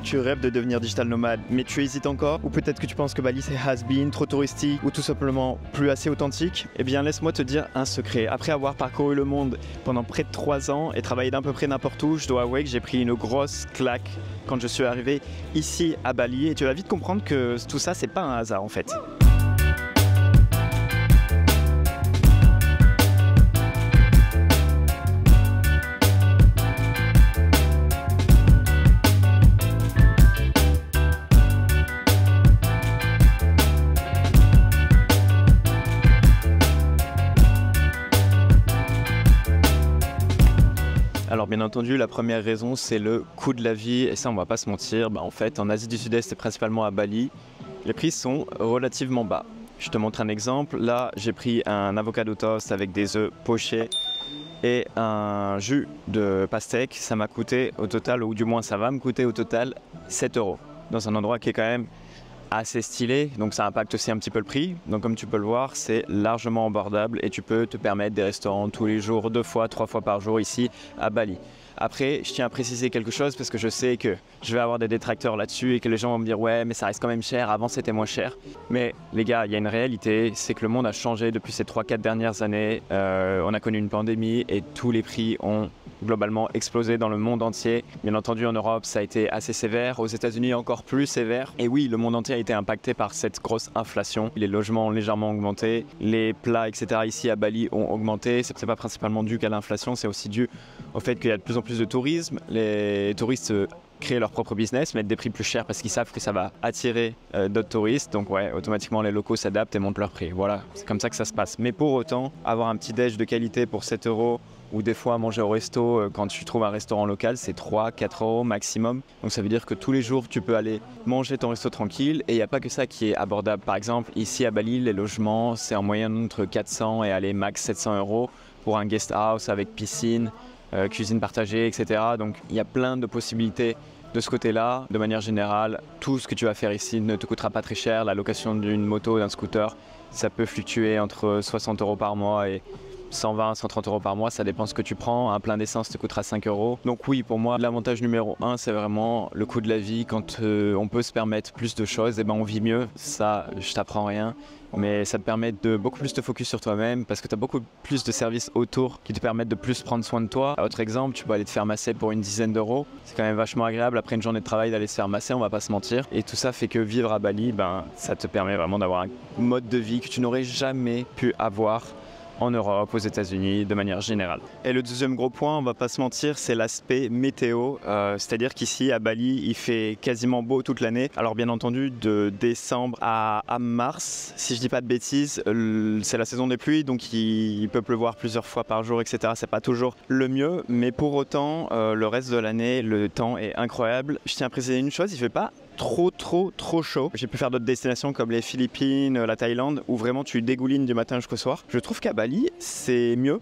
tu rêves de devenir digital nomade, mais tu hésites encore, ou peut-être que tu penses que Bali c'est has-been, trop touristique, ou tout simplement plus assez authentique, eh bien laisse-moi te dire un secret. Après avoir parcouru le monde pendant près de 3 ans et travaillé d'à peu près n'importe où, je dois avouer que j'ai pris une grosse claque quand je suis arrivé ici à Bali, et tu vas vite comprendre que tout ça c'est pas un hasard en fait. Alors bien entendu, la première raison, c'est le coût de la vie, et ça on va pas se mentir, en fait en Asie du Sud-Est et principalement à Bali, les prix sont relativement bas. Je te montre un exemple, là j'ai pris un avocado toast avec des œufs pochés et un jus de pastèque, ça m'a coûté au total, ou du moins ça va me coûter au total 7 €, dans un endroit qui est quand même assez stylé, donc ça impacte aussi un petit peu le prix. Donc comme tu peux le voir, c'est largement abordable et tu peux te permettre des restaurants tous les jours, 2 fois, 3 fois par jour ici à Bali. Après, je tiens à préciser quelque chose parce que je sais que je vais avoir des détracteurs là-dessus et que les gens vont me dire ouais mais ça reste quand même cher, avant c'était moins cher. Mais les gars, il y a une réalité, c'est que le monde a changé depuis ces 3-4 dernières années. On a connu une pandémie et tous les prix ont globalement explosé dans le monde entier. Bien entendu en Europe ça a été assez sévère, aux États-Unis encore plus sévère. Et oui, le monde entier a été impacté par cette grosse inflation. Les logements ont légèrement augmenté, les plats etc. ici à Bali ont augmenté. C'est pas principalement dû qu'à l'inflation, c'est aussi dû au fait qu'il y a de plus en plus de tourisme. Les touristes créent leur propre business, mettent des prix plus chers parce qu'ils savent que ça va attirer d'autres touristes. Donc ouais, automatiquement les locaux s'adaptent et montent leur prix. Voilà, c'est comme ça que ça se passe. Mais pour autant, avoir un petit déj de qualité pour 7 €, ou des fois manger au resto, quand tu trouves un restaurant local, c'est 3-4 € maximum. Donc ça veut dire que tous les jours, tu peux aller manger ton resto tranquille, et il n'y a pas que ça qui est abordable. Par exemple, ici à Bali, les logements, c'est en moyenne entre 400 et allez, max 700 € pour un guest house avec piscine, cuisine partagée, etc. Donc il y a plein de possibilités de ce côté-là. De manière générale, tout ce que tu vas faire ici ne te coûtera pas très cher. La location d'une moto, d'un scooter, ça peut fluctuer entre 60 € par mois et 120-130 € par mois, ça dépend ce que tu prends. Un plein d'essence te coûtera 5 €. Donc oui, pour moi, l'avantage numéro 1, c'est vraiment le coût de la vie. Quand on peut se permettre plus de choses, et ben on vit mieux. Ça, je t'apprends rien. Mais ça te permet de beaucoup plus te focus sur toi-même parce que tu as beaucoup plus de services autour qui te permettent de plus prendre soin de toi. Autre exemple, tu peux aller te faire masser pour une dizaine d'euros. C'est quand même vachement agréable après une journée de travail d'aller se faire masser, on va pas se mentir. Et tout ça fait que vivre à Bali, ça te permet vraiment d'avoir un mode de vie que tu n'aurais jamais pu avoir en Europe, aux États-Unis, de manière générale. Et le deuxième gros point, on va pas se mentir, c'est l'aspect météo. C'est-à-dire qu'ici à Bali, il fait quasiment beau toute l'année. Alors bien entendu, de décembre à mars, si je dis pas de bêtises, c'est la saison des pluies, donc il peut pleuvoir plusieurs fois par jour, etc. C'est pas toujours le mieux, mais pour autant, le reste de l'année, le temps est incroyable. Je tiens à préciser une chose, il fait pas trop chaud. J'ai pu faire d'autres destinations comme les Philippines, la Thaïlande, où vraiment tu dégoulines du matin jusqu'au soir. Je trouve qu'à Bali, c'est mieux.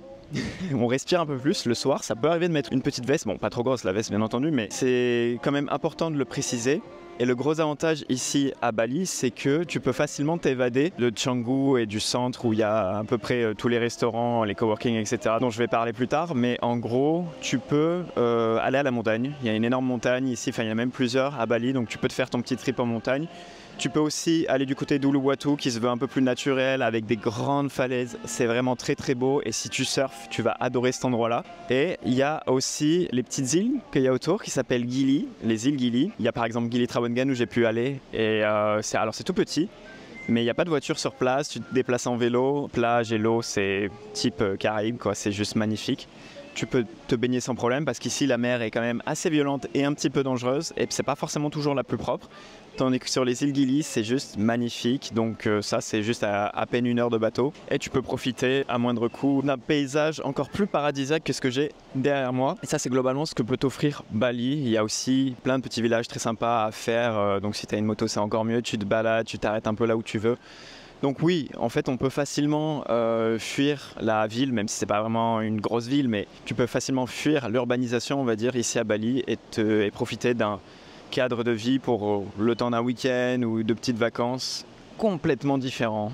On respire un peu plus le soir. Ça peut arriver de mettre une petite veste, bon pas trop grosse la veste bien entendu, mais c'est quand même important de le préciser. Et le gros avantage ici à Bali, c'est que tu peux facilement t'évader de Canggu et du centre où il y a à peu près tous les restaurants, les coworking, etc. dont je vais parler plus tard. Mais en gros, tu peux aller à la montagne. Il y a une énorme montagne ici, enfin il y en a même plusieurs à Bali, donc tu peux te faire ton petit trip en montagne. Tu peux aussi aller du côté d'Uluwatu qui se veut un peu plus naturel avec des grandes falaises. C'est vraiment très beau, et si tu surfes, tu vas adorer cet endroit-là. Et il y a aussi les petites îles qu'il y a autour qui s'appellent Gili, les îles Gili. Il y a par exemple Gili Trawangan où j'ai pu aller, et c'est tout petit. Mais il n'y a pas de voiture sur place, tu te déplaces en vélo. Plage et l'eau, c'est type Caraïbes, quoi. C'est juste magnifique. Tu peux te baigner sans problème parce qu'ici la mer est quand même assez violente et un petit peu dangereuse, et c'est pas forcément toujours la plus propre. Tandis que sur les îles Gili, c'est juste magnifique. Donc ça, c'est juste à peine 1 heure de bateau. Et tu peux profiter à moindre coût d'un paysage encore plus paradisiaque que ce que j'ai derrière moi. Et ça, c'est globalement ce que peut t'offrir Bali. Il y a aussi plein de petits villages très sympas à faire. Donc si tu as une moto, c'est encore mieux. Tu te balades, tu t'arrêtes un peu là où tu veux. Donc oui, en fait, on peut facilement fuir la ville, même si c'est pas vraiment une grosse ville, mais tu peux facilement fuir l'urbanisation, on va dire, ici à Bali, et profiter d'un cadre de vie pour le temps d'un week-end ou de petites vacances complètement différent.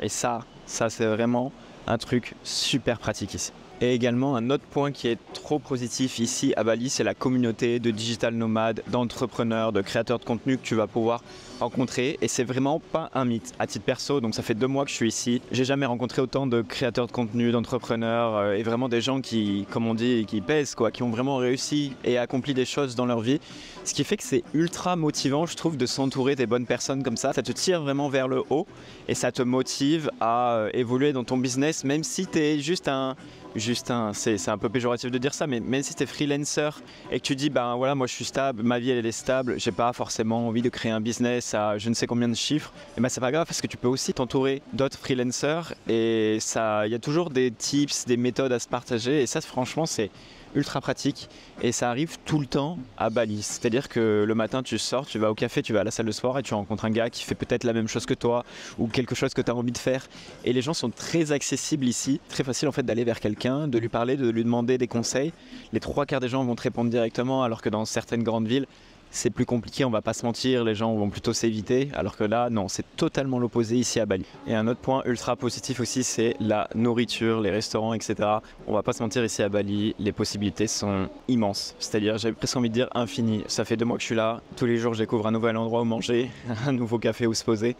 Et ça c'est vraiment un truc super pratique ici. Et également, un autre point qui est trop positif ici à Bali, c'est la communauté de digital nomades, d'entrepreneurs, de créateurs de contenu que tu vas pouvoir rencontrer. Et c'est vraiment pas un mythe. À titre perso, donc ça fait 2 mois que je suis ici. J'ai jamais rencontré autant de créateurs de contenu, d'entrepreneurs et vraiment des gens qui, comme on dit, qui pèsent, quoi, qui ont vraiment réussi et accompli des choses dans leur vie. Ce qui fait que c'est ultra motivant, je trouve, de s'entourer des bonnes personnes comme ça. Ça te tire vraiment vers le haut et ça te motive à évoluer dans ton business, même si tu es c'est un peu péjoratif de dire ça, mais même si tu es freelancer et que tu dis, ben voilà, moi je suis stable, ma vie elle est stable, j'ai pas forcément envie de créer un business à je ne sais combien de chiffres, et ben c'est pas grave parce que tu peux aussi t'entourer d'autres freelancers et ça, il y a toujours des tips, des méthodes à se partager et ça franchement c'est ultra pratique et ça arrive tout le temps à Bali. C'est-à-dire que le matin tu sors, tu vas au café, tu vas à la salle de sport et tu rencontres un gars qui fait peut-être la même chose que toi ou quelque chose que tu as envie de faire et les gens sont très accessibles ici, très facile en fait d'aller vers quelqu'un, de lui parler, de lui demander des conseils. Les 3 quarts des gens vont te répondre directement alors que dans certaines grandes villes c'est plus compliqué, on va pas se mentir, les gens vont plutôt s'éviter, alors que là, non, c'est totalement l'opposé ici à Bali. Et un autre point ultra positif aussi, c'est la nourriture, les restaurants, etc. On va pas se mentir, ici à Bali, les possibilités sont immenses. C'est-à-dire, j'ai presque envie de dire infinies. Ça fait 2 mois que je suis là, tous les jours, je découvre un nouvel endroit où manger, un nouveau café où se poser.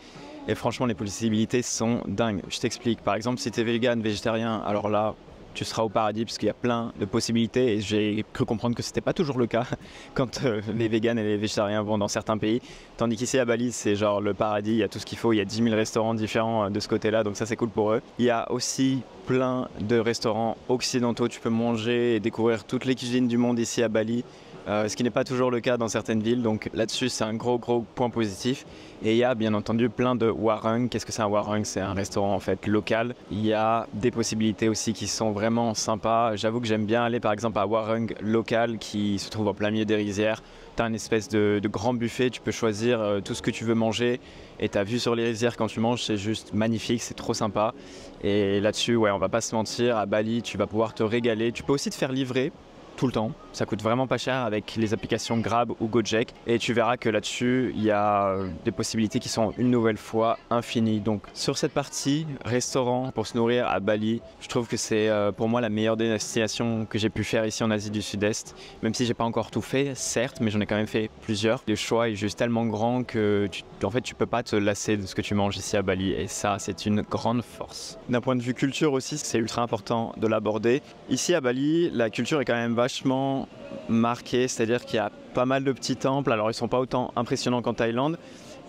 Et franchement, les possibilités sont dingues. Je t'explique. Par exemple, si tu es vegan, végétarien, alors là, tu seras au paradis parce qu'il y a plein de possibilités et j'ai cru comprendre que c'était pas toujours le cas quand les végans et les végétariens vont dans certains pays. Tandis qu'ici à Bali, c'est genre le paradis, il y a tout ce qu'il faut, il y a 10 000 restaurants différents de ce côté-là, donc ça c'est cool pour eux. Il y a aussi plein de restaurants occidentaux, tu peux manger et découvrir toutes les cuisines du monde ici à Bali. Ce qui n'est pas toujours le cas dans certaines villes, donc là-dessus c'est un gros point positif. Et il y a bien entendu plein de warung. Qu'est-ce que c'est un warung? C'est un restaurant en fait local. Il y a des possibilités aussi qui sont vraiment sympas. J'avoue que j'aime bien aller par exemple à warung local qui se trouve en plein milieu des rizières. Tu as une espèce de grand buffet, tu peux choisir tout ce que tu veux manger et ta vue sur les rizières quand tu manges c'est juste magnifique, c'est trop sympa. Et là-dessus, ouais, on va pas se mentir, à Bali tu vas pouvoir te régaler. Tu peux aussi te faire livrer tout le temps, ça coûte vraiment pas cher avec les applications Grab ou Gojek et tu verras que là-dessus il y a des possibilités qui sont une nouvelle fois infinies. Donc sur cette partie restaurant pour se nourrir à Bali, je trouve que c'est pour moi la meilleure destination que j'ai pu faire ici en Asie du Sud-Est, même si j'ai pas encore tout fait certes, mais j'en ai quand même fait plusieurs. Le choix est juste tellement grand que en fait tu peux pas te lasser de ce que tu manges ici à Bali et ça c'est une grande force. D'un point de vue culture aussi c'est ultra important de l'aborder. Ici à Bali la culture est quand même vachement marqué, c'est-à-dire qu'il y a pas mal de petits temples, alors ils sont pas autant impressionnants qu'en Thaïlande,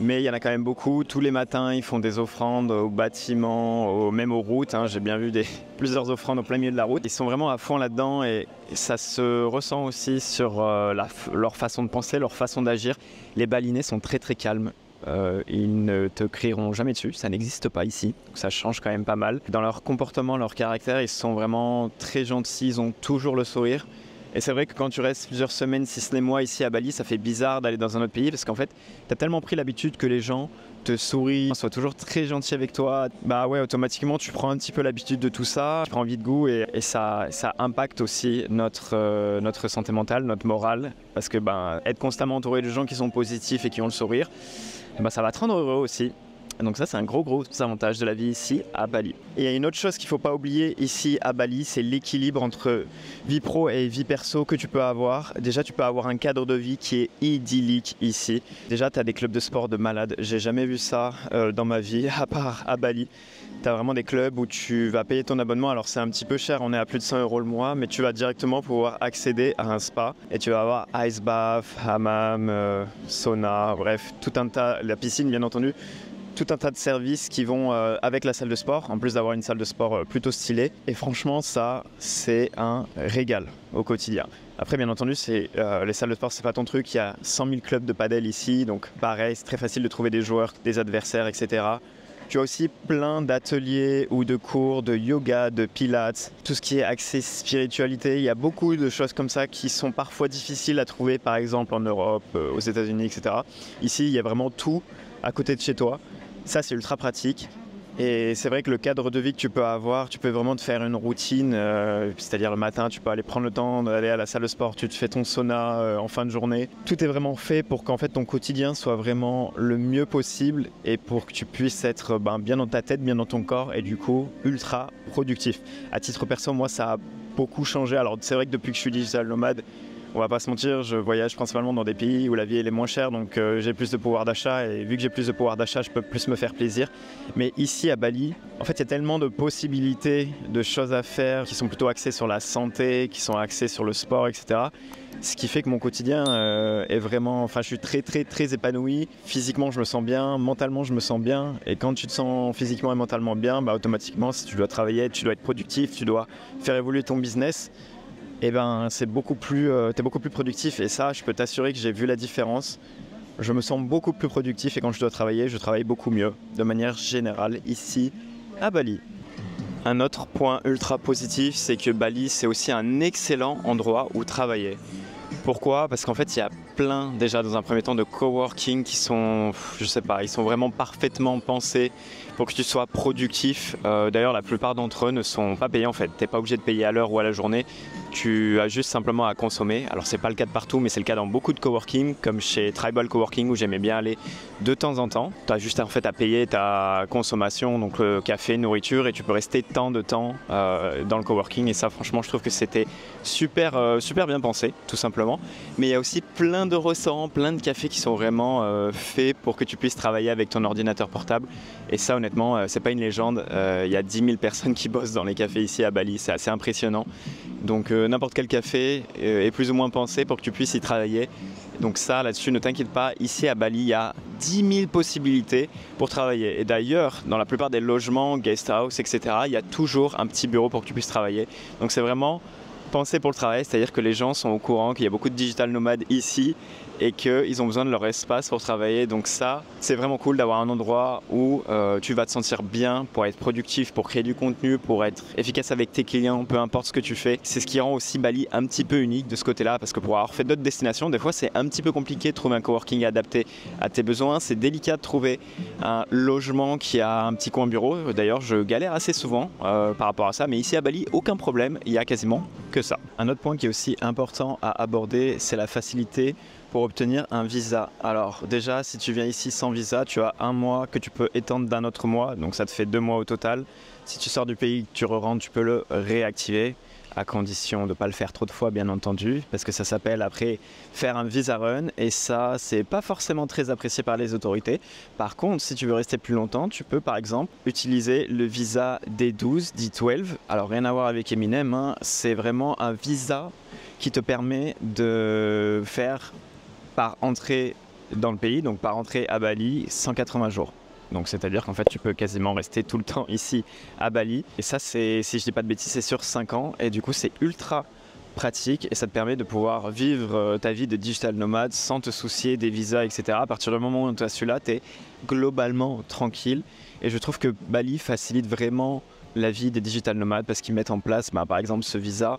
mais il y en a quand même beaucoup. Tous les matins, ils font des offrandes aux bâtiments, même aux routes, hein. J'ai bien vu plusieurs offrandes au plein milieu de la route. Ils sont vraiment à fond là-dedans et ça se ressent aussi sur leur façon de penser, leur façon d'agir. Les Balinais sont très très calmes. Ils ne te crieront jamais dessus, ça n'existe pas ici, donc ça change quand même pas mal. Dans leur comportement, leur caractère, ils sont vraiment très gentils, ils ont toujours le sourire. Et c'est vrai que quand tu restes plusieurs semaines, si ce n'est mois ici à Bali, ça fait bizarre d'aller dans un autre pays parce qu'en fait, tu as tellement pris l'habitude que les gens te sourient, soient toujours très gentils avec toi. Bah ouais, automatiquement, tu prends un petit peu l'habitude de tout ça, tu prends envie de goût et ça impacte aussi notre santé mentale, notre morale. Parce que être constamment entouré de gens qui sont positifs et qui ont le sourire, ça va te rendre heureux aussi. Donc ça c'est un gros avantage de la vie ici à Bali. Et il y a une autre chose qu'il ne faut pas oublier ici à Bali, c'est l'équilibre entre vie pro et vie perso que tu peux avoir. Déjà tu peux avoir un cadre de vie qui est idyllique ici. Déjà tu as des clubs de sport de malades, j'ai jamais vu ça dans ma vie à part à Bali. Tu as vraiment des clubs où tu vas payer ton abonnement, alors c'est un petit peu cher, on est à plus de 100 € le mois, mais tu vas directement pouvoir accéder à un spa et tu vas avoir ice bath, hammam, sauna, bref, tout un tas, la piscine bien entendu. Tout un tas de services qui vont avec la salle de sport, en plus d'avoir une salle de sport plutôt stylée. Et franchement, ça, c'est un régal au quotidien. Après, bien entendu, les salles de sport, c'est pas ton truc. Il y a 100 000 clubs de padel ici, donc pareil, c'est très facile de trouver des joueurs, des adversaires, etc. Tu as aussi plein d'ateliers ou de cours de yoga, de pilates, tout ce qui est axé spiritualité. Il y a beaucoup de choses comme ça qui sont parfois difficiles à trouver, par exemple en Europe, aux États-Unis, etc. Ici, il y a vraiment tout à côté de chez toi. Ça, c'est ultra pratique. Et c'est vrai que le cadre de vie que tu peux avoir, tu peux vraiment te faire une routine, c'est-à-dire le matin, tu peux aller prendre le temps d'aller à la salle de sport, tu te fais ton sauna en fin de journée. Tout est vraiment fait pour qu'en fait ton quotidien soit vraiment le mieux possible et pour que tu puisses être bien dans ta tête, bien dans ton corps et du coup ultra productif. À titre perso, moi ça a beaucoup changé. Alors c'est vrai que depuis que je suis digital nomade, on va pas se mentir, je voyage principalement dans des pays où la vie elle est moins chère, donc j'ai plus de pouvoir d'achat, et vu que j'ai plus de pouvoir d'achat, je peux plus me faire plaisir. Mais ici à Bali, en fait, il y a tellement de possibilités, de choses à faire qui sont plutôt axées sur la santé, qui sont axées sur le sport, etc. Ce qui fait que mon quotidien est vraiment, enfin je suis très épanoui. Physiquement je me sens bien, mentalement je me sens bien, et quand tu te sens physiquement et mentalement bien, bah, automatiquement si tu dois travailler, tu dois être productif, tu dois faire évoluer ton business, et ben c'est beaucoup plus, t'es beaucoup plus productif, et ça je peux t'assurer que j'ai vu la différence. Je me sens beaucoup plus productif, et quand je dois travailler, je travaille beaucoup mieux de manière générale ici à Bali. Un autre point ultra positif, c'est que Bali c'est aussi un excellent endroit où travailler. Pourquoi? Parce qu'en fait il y a plein déjà dans un premier temps de coworking qui sont, je sais pas, ils sont vraiment parfaitement pensés pour que tu sois productif. D'ailleurs la plupart d'entre eux ne sont pas payés en fait, t'es pas obligé de payer à l'heure ou à la journée, tu as juste simplement à consommer. Alors c'est pas le cas de partout, mais c'est le cas dans beaucoup de coworking, comme chez Tribal Coworking où j'aimais bien aller de temps en temps. Tu as juste en fait à payer ta consommation, donc le café, nourriture, et tu peux rester tant de temps dans le coworking, et ça franchement je trouve que c'était super bien pensé tout simplement. Mais il y a aussi plein de restaurants, plein de cafés qui sont vraiment faits pour que tu puisses travailler avec ton ordinateur portable, et ça honnêtement c'est pas une légende, il y a 10 000 personnes qui bossent dans les cafés ici à Bali, c'est assez impressionnant. Donc n'importe quel café est plus ou moins pensé pour que tu puisses y travailler. Donc ça, là-dessus, ne t'inquiète pas, ici à Bali, il y a 10 000 possibilités pour travailler. Et d'ailleurs, dans la plupart des logements, guest house, etc., il y a toujours un petit bureau pour que tu puisses travailler. Donc c'est vraiment pensé pour le travail, c'est-à-dire que les gens sont au courant qu'il y a beaucoup de digital nomades ici et qu'ils ont besoin de leur espace pour travailler. Donc ça, c'est vraiment cool d'avoir un endroit où tu vas te sentir bien pour être productif, pour créer du contenu, pour être efficace avec tes clients, peu importe ce que tu fais. C'est ce qui rend aussi Bali un petit peu unique de ce côté-là, parce que pour avoir fait d'autres destinations, des fois c'est un petit peu compliqué de trouver un coworking adapté à tes besoins. C'est délicat de trouver un logement qui a un petit coin bureau. D'ailleurs, je galère assez souvent par rapport à ça, mais ici à Bali, aucun problème, il y a quasiment que ça. Un autre point qui est aussi important à aborder, c'est la facilité pour obtenir un visa. Alors déjà, si tu viens ici sans visa, tu as un mois que tu peux étendre d'un autre mois, donc ça te fait 2 mois au total. Si tu sors du pays, tu re-rentres, tu peux le réactiver, à condition de ne pas le faire trop de fois bien entendu, parce que ça s'appelle après faire un visa run, et ça c'est pas forcément très apprécié par les autorités. Par contre, si tu veux rester plus longtemps, tu peux par exemple utiliser le visa D12, D12. Alors rien à voir avec Eminem, hein. C'est vraiment un visa qui te permet de faire par entrée dans le pays, donc par entrée à Bali, 180 jours. Donc c'est-à-dire qu'en fait tu peux quasiment rester tout le temps ici à Bali, et ça c'est, si je dis pas de bêtises, c'est sur 5 ans, et du coup c'est ultra pratique, et ça te permet de pouvoir vivre ta vie de digital nomade sans te soucier des visas, etc. À partir du moment où tu as celui-là, tu es globalement tranquille, et je trouve que Bali facilite vraiment la vie des digital nomades parce qu'ils mettent en place par exemple ce visa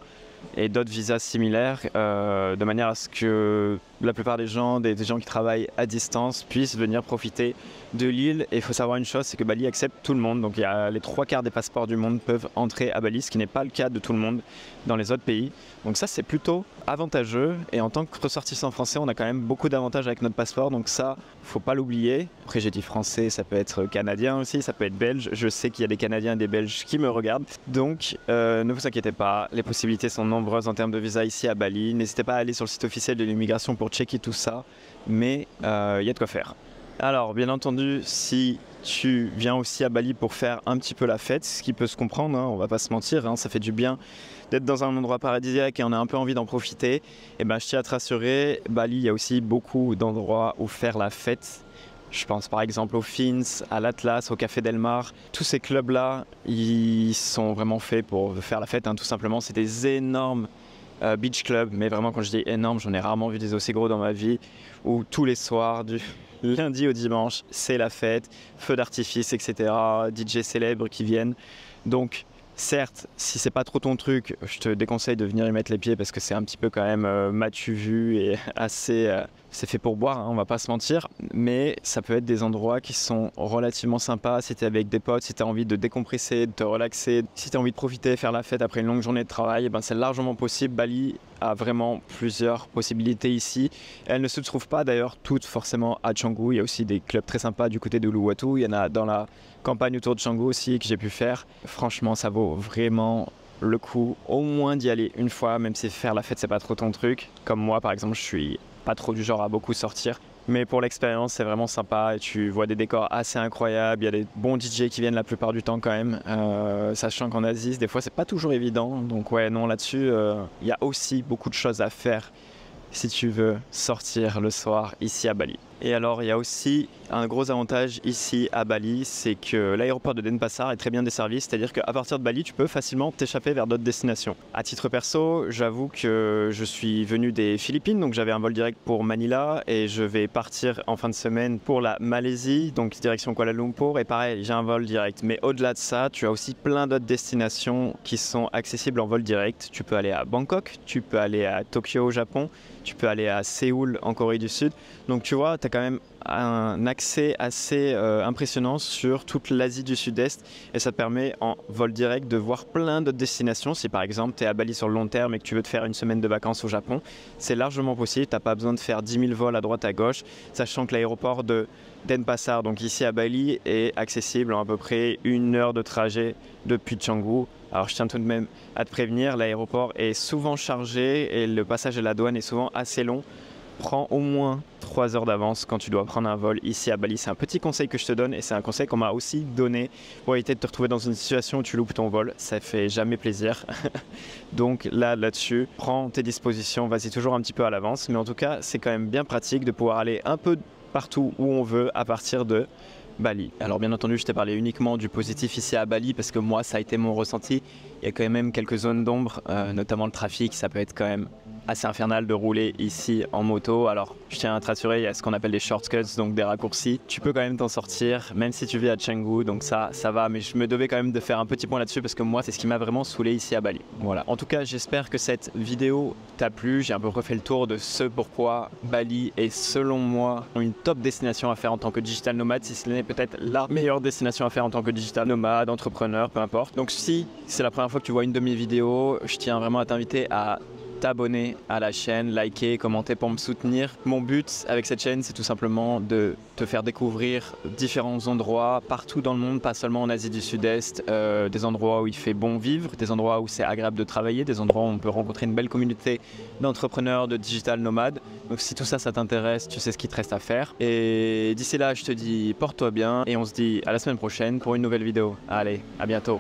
et d'autres visas similaires de manière à ce que la plupart des gens qui travaillent à distance puissent venir profiter de l'île. Et il faut savoir une chose, c'est que Bali accepte tout le monde, donc il y a les 3/4 des passeports du monde peuvent entrer à Bali, ce qui n'est pas le cas de tout le monde dans les autres pays. Donc ça c'est plutôt avantageux, et en tant que ressortissant français on a quand même beaucoup d'avantages avec notre passeport, donc ça faut pas l'oublier. Après j'ai dit français, ça peut être canadien aussi, ça peut être belge, je sais qu'il y a des Canadiens et des Belges qui me regardent, donc ne vous inquiétez pas, les possibilités sont nombreuses en termes de visa ici à Bali. N'hésitez pas à aller sur le site officiel de l'immigration pour checker tout ça, mais il y a de quoi faire. Alors bien entendu, si tu viens aussi à Bali pour faire un petit peu la fête, ce qui peut se comprendre, hein, on va pas se mentir, hein, ça fait du bien d'être dans un endroit paradisiaque et on a un peu envie d'en profiter, et ben je tiens à te rassurer, Bali, il y a aussi beaucoup d'endroits où faire la fête. Je pense par exemple au Fins, à l'Atlas, au Café Del Mar. Tous ces clubs-là, ils sont vraiment faits pour faire la fête, hein, tout simplement. C'est des énormes beach clubs, mais vraiment quand je dis énorme, j'en ai rarement vu des aussi gros dans ma vie, où tous les soirs, du lundi au dimanche, c'est la fête, feux d'artifice, etc., DJ célèbres qui viennent. Donc certes, si c'est pas trop ton truc, je te déconseille de venir y mettre les pieds parce que c'est un petit peu quand même matu vu et assez... c'est fait pour boire, hein, on va pas se mentir, mais ça peut être des endroits qui sont relativement sympas si tu es avec des potes, si tu as envie de décompresser, de te relaxer, si tu as envie de profiter, faire la fête après une longue journée de travail, ben c'est largement possible. Bali a vraiment plusieurs possibilités ici. Elles ne se trouvent pas d'ailleurs toutes forcément à Canggu, il y a aussi des clubs très sympas du côté de Uluwatu, il y en a dans la campagne autour de Canggu aussi que j'ai pu faire. Franchement, ça vaut vraiment le coup au moins d'y aller une fois, même si faire la fête c'est pas trop ton truc. Comme moi par exemple, je suis pas trop du genre à beaucoup sortir. Mais pour l'expérience, c'est vraiment sympa et tu vois des décors assez incroyables. Il y a des bons DJ qui viennent la plupart du temps quand même. Sachant qu'en Asie, des fois, c'est pas toujours évident. Donc ouais, non, là-dessus, il y a aussi beaucoup de choses à faire si tu veux sortir le soir ici à Bali. Et alors, il y a aussi un gros avantage ici à Bali, c'est que l'aéroport de Denpasar est très bien desservi, c'est-à-dire qu'à partir de Bali, tu peux facilement t'échapper vers d'autres destinations. À titre perso, j'avoue que je suis venu des Philippines, donc j'avais un vol direct pour Manila et je vais partir en fin de semaine pour la Malaisie, donc direction Kuala Lumpur, et pareil, j'ai un vol direct. Mais au-delà de ça, tu as aussi plein d'autres destinations qui sont accessibles en vol direct. Tu peux aller à Bangkok, tu peux aller à Tokyo au Japon, tu peux aller à Séoul en Corée du Sud. Donc tu vois, tu as quand même un accès assez impressionnant sur toute l'Asie du Sud-Est et ça te permet en vol direct de voir plein d'autres destinations. Si par exemple tu es à Bali sur le long terme et que tu veux te faire une semaine de vacances au Japon, c'est largement possible, tu n'as pas besoin de faire 10 000 vols à droite à gauche, sachant que l'aéroport de Denpasar, donc ici à Bali, est accessible en à peu près 1 heure de trajet depuis Canggu. Alors je tiens tout de même à te prévenir, l'aéroport est souvent chargé et le passage à la douane est souvent assez long. Prends au moins 3 heures d'avance quand tu dois prendre un vol ici à Bali. C'est un petit conseil que je te donne et c'est un conseil qu'on m'a aussi donné pour éviter de te retrouver dans une situation où tu loupes ton vol. Ça fait jamais plaisir. Donc là-dessus, prends tes dispositions, vas-y toujours un petit peu à l'avance. Mais en tout cas, c'est quand même bien pratique de pouvoir aller un peu partout où on veut à partir de Bali. Alors bien entendu, je t'ai parlé uniquement du positif ici à Bali parce que moi, ça a été mon ressenti. Il y a quand même quelques zones d'ombre, notamment le trafic. Ça peut être quand même assez infernal de rouler ici en moto. Alors je tiens à te rassurer, il y a ce qu'on appelle des shortcuts, donc des raccourcis. Tu peux quand même t'en sortir, même si tu vis à Canggu, donc ça va. Mais je me devais quand même de faire un petit point là-dessus parce que moi, c'est ce qui m'a vraiment saoulé ici à Bali. Voilà. En tout cas, j'espère que cette vidéo t'a plu. J'ai un peu refait le tour de ce pourquoi Bali est, selon moi, une top destination à faire en tant que digital nomade, si ce n'est peut-être la meilleure destination à faire en tant que digital nomade, entrepreneur, peu importe. Donc si c'est la première fois que tu vois une de mes vidéos, je tiens vraiment à t'inviter à t'abonner à la chaîne, liker, commenter pour me soutenir. Mon but avec cette chaîne, c'est tout simplement de te faire découvrir différents endroits partout dans le monde, pas seulement en Asie du Sud-Est, des endroits où il fait bon vivre, des endroits où c'est agréable de travailler, des endroits où on peut rencontrer une belle communauté d'entrepreneurs, de digital nomades. Donc si tout ça, ça t'intéresse, tu sais ce qu'il te reste à faire. Et d'ici là, je te dis porte-toi bien et on se dit à la semaine prochaine pour une nouvelle vidéo. Allez, à bientôt.